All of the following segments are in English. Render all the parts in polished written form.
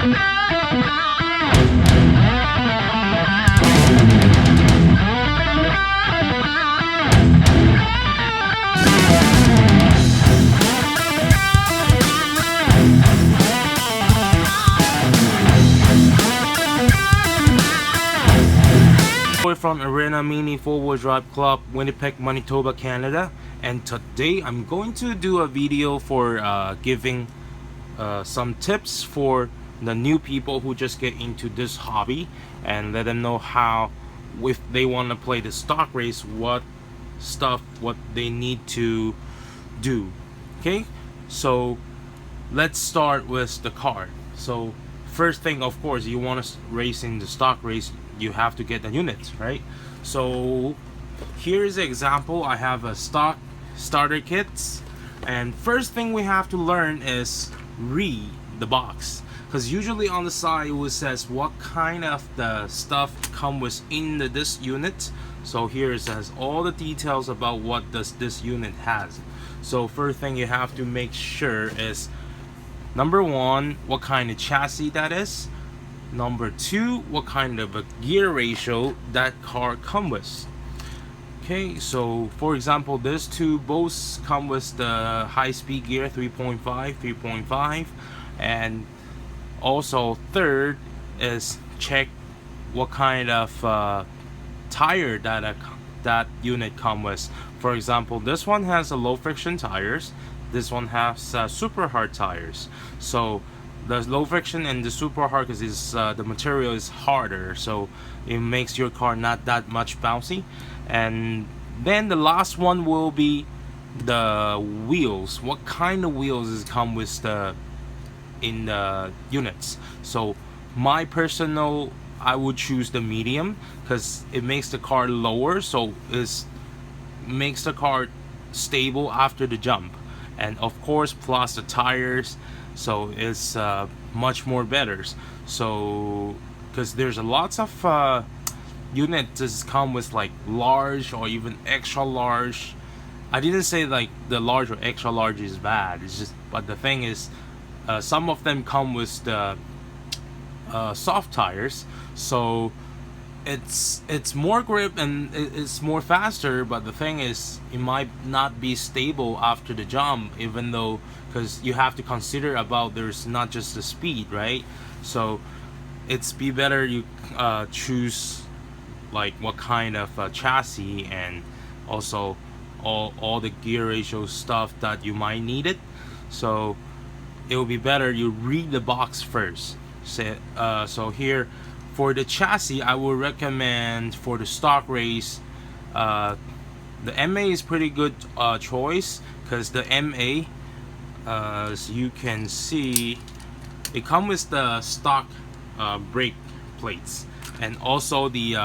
From Arena Mini 4-wheel drive club, Winnipeg, Manitoba, Canada, and today I'm going to do a video for giving some tips for the new people who just get into this hobby, and let them know how, if they want to play the stock race, what they need to do. Okay, so let's start with the car. So first thing, of course, you want to race in the stock race, you have to get the units, right? So here's an example. I have a stock starter kits, and first thing we have to learn is read the box, because usually on the side it says what kind of the stuff come with in this unit. So here it says all the details about what does this unit has. So first thing you have to make sure is, number one, what kind of chassis that is. Number two, what kind of a gear ratio that car come with. Okay, so for example, these two both come with the high-speed gear 3.5, and also third is check what kind of tire that unit come with. For example, this one has a low friction tires, this one has super hard tires. So the low friction and the super hard, because the material is harder, so it makes your car not that much bouncy. And then the last one will be the wheels. What kind of wheels is come with in the units? So my personal, I would choose the medium, because it makes the car lower, so it makes the car stable after the jump. And of course, plus the tires, so it's much more better. So because there's lots of units that come with like large or even extra large. I didn't say like the large or extra large is bad, it's just, but the thing is, some of them come with the soft tires, so it's more grip and it's more faster, but the thing is it might not be stable after the jump, even though, because you have to consider about there's not just the speed, right? So it's be better you choose like what kind of chassis, and also all the gear ratio stuff that you might need it. So it will be better you read the box first. So here for the chassis, I would recommend for the stock race, the MA is pretty good choice, because the MA, as you can see, it comes with the stock brake plates, and also the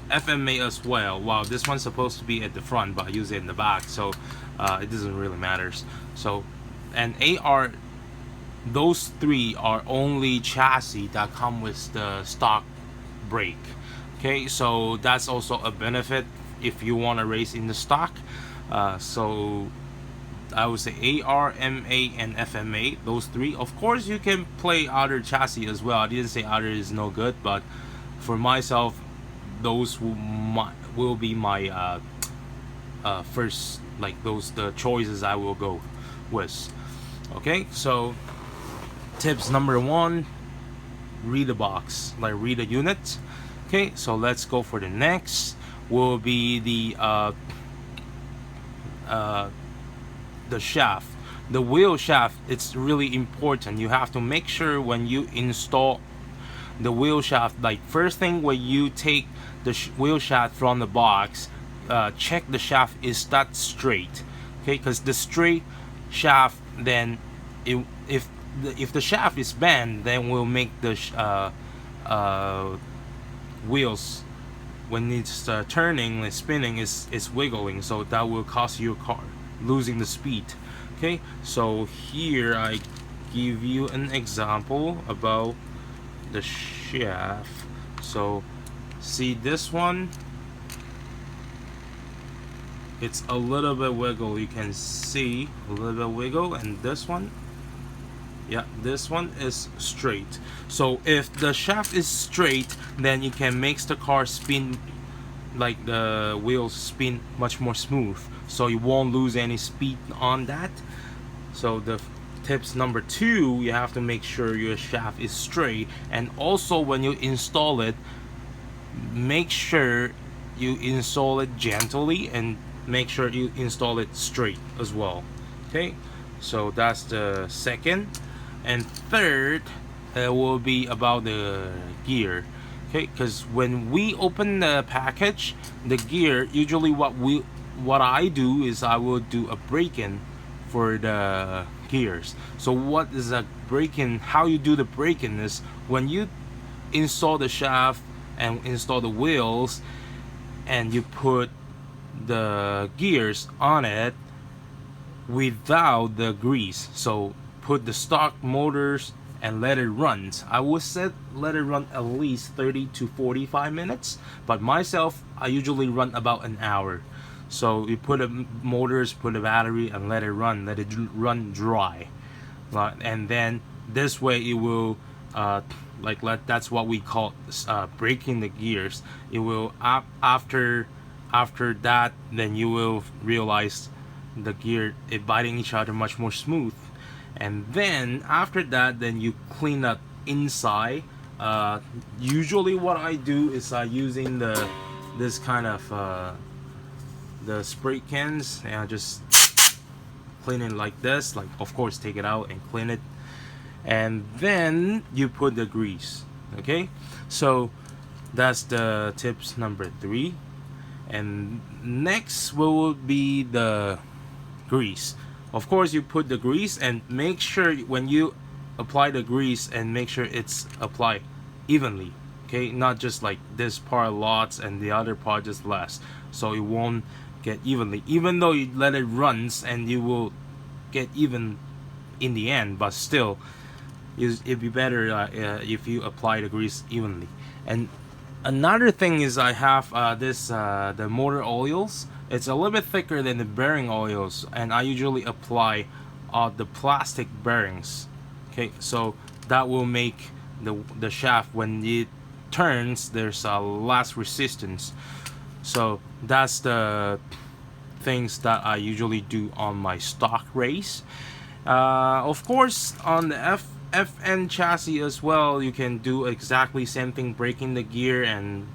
FMA as well. Wow, this one's supposed to be at the front, but I use it in the back, so it doesn't really matter. So, and AR, those three are only chassis that come with the stock brake. Okay, so that's also a benefit if you want to race in the stock. So I would say AR, MA, and FMA, those three. Of course, you can play other chassis as well. I didn't say other is no good, but for myself, those will be my first, like those the choices I will go with. Okay, so tips number one, read the box, like read the unit. Okay, so let's go for the next. Will be the shaft, the wheel shaft. It's really important. You have to make sure when you install the wheel shaft, like first thing when you take the wheel shaft from the box, check the shaft is that straight. Okay, because the straight shaft, then if the shaft is bent, then will make the wheels, when it's turning and spinning, is wiggling, so that will cause your car losing the speed. Okay, so here I give you an example about the shaft. So see this one, it's a little bit wiggle, you can see a little bit wiggle, and this one, Yeah, this one is straight. So if the shaft is straight, then you can make the car spin, like the wheels spin much more smooth, so you won't lose any speed on that. So the tips number 2, you have to make sure your shaft is straight, and also when you install it, make sure you install it gently and make sure you install it straight as well. Okay, so that's the second. And third, will be about the gear. Okay, because when we open the package, the gear, usually what I do is I will do a break-in for the gears. So what is a break-in? How you do the break-in is when you install the shaft and install the wheels, and you put the gears on it without the grease. So put the stock motors and let it run. I would say let it run at least 30 to 45 minutes, but myself, I usually run about an hour. So you put the motors, put the battery, and let it run dry. And then this way it will that's what we call breaking the gears. It will after that, then you will realize the gear it biting each other much more smooth. And then after that, then you clean up inside. Usually what I do is using this kind of the spray cans, and I just clean it like this, like of course take it out and clean it, and then you put the grease. Okay, so that's the tips number 3. And next will be the grease. Of course, you put the grease and make sure when you apply the grease, and make sure it's applied evenly. Okay, not just like this part lots and the other part just less, so it won't get evenly. Even though you let it runs, and you will get even in the end, but still it'd be better if you apply the grease evenly. And another thing is I have the motor oils. It's a little bit thicker than the bearing oils, and I usually apply the plastic bearings. Okay, so that will make the shaft, when it turns, there's less resistance. So that's the things that I usually do on my stock race. Of course, on the FN chassis as well, you can do exactly same thing, breaking the gear, and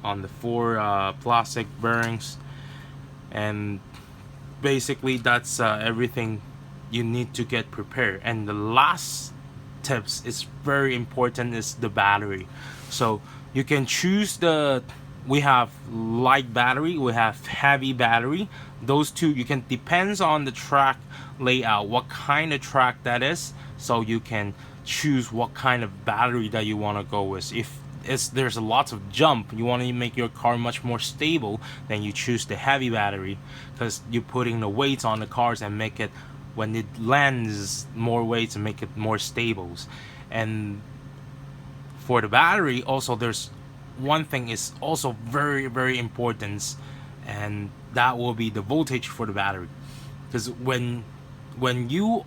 on the 4 plastic bearings. And basically that's everything you need to get prepared. And the last tips is very important, is the battery. So you can choose we have light battery, we have heavy battery. Those two, you can, depends on the track layout, what kind of track that is, so you can choose what kind of battery that you want to go with. If there's a lot of jump, you want to make your car much more stable, then you choose the heavy battery, because you're putting the weights on the cars and make it, when it lands, more weights and make it more stable. And for the battery also, there's one thing is also very, very important, and that will be the voltage for the battery. Because when you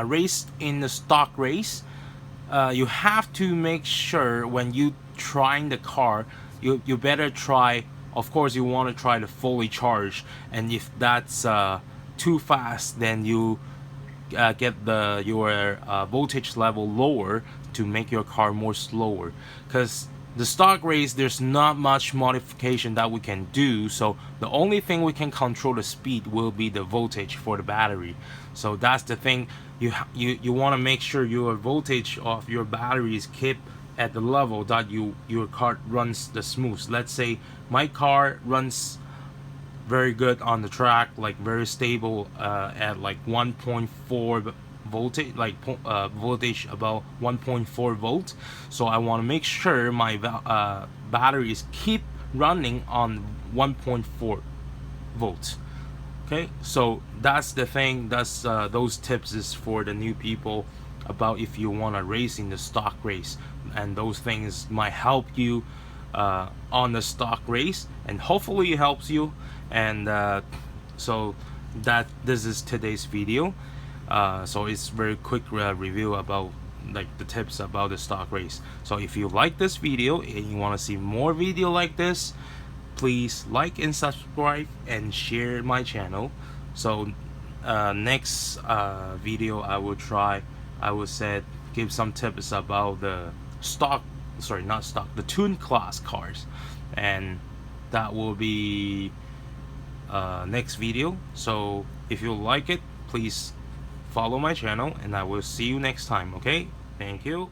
race in the stock race, you have to make sure when you trying the car, you better try, of course you want to try to fully charge, and if that's too fast, then you get your voltage level lower to make your car more slower. Because the stock race, there's not much modification that we can do, so the only thing we can control the speed will be the voltage for the battery. So that's the thing, you want to make sure your voltage of your battery is kept at the level that your car runs the smooth. Let's say my car runs very good on the track, like very stable at like 1.4 voltage, like voltage about 1.4 volt. So I want to make sure my batteries keep running on 1.4 volts. Okay, so that's the thing. That's those tips is for the new people about if you want to race in the stock race, and those things might help you on the stock race, and hopefully it helps you. And so that this is today's video. So it's very quick review about like the tips about the stock race. So if you like this video and you want to see more video like this, please like and subscribe and share my channel. So next video I will say give some tips about the the tune class cars, and that will be next video. So if you like it, please follow my channel and I will see you next time. Okay, thank you.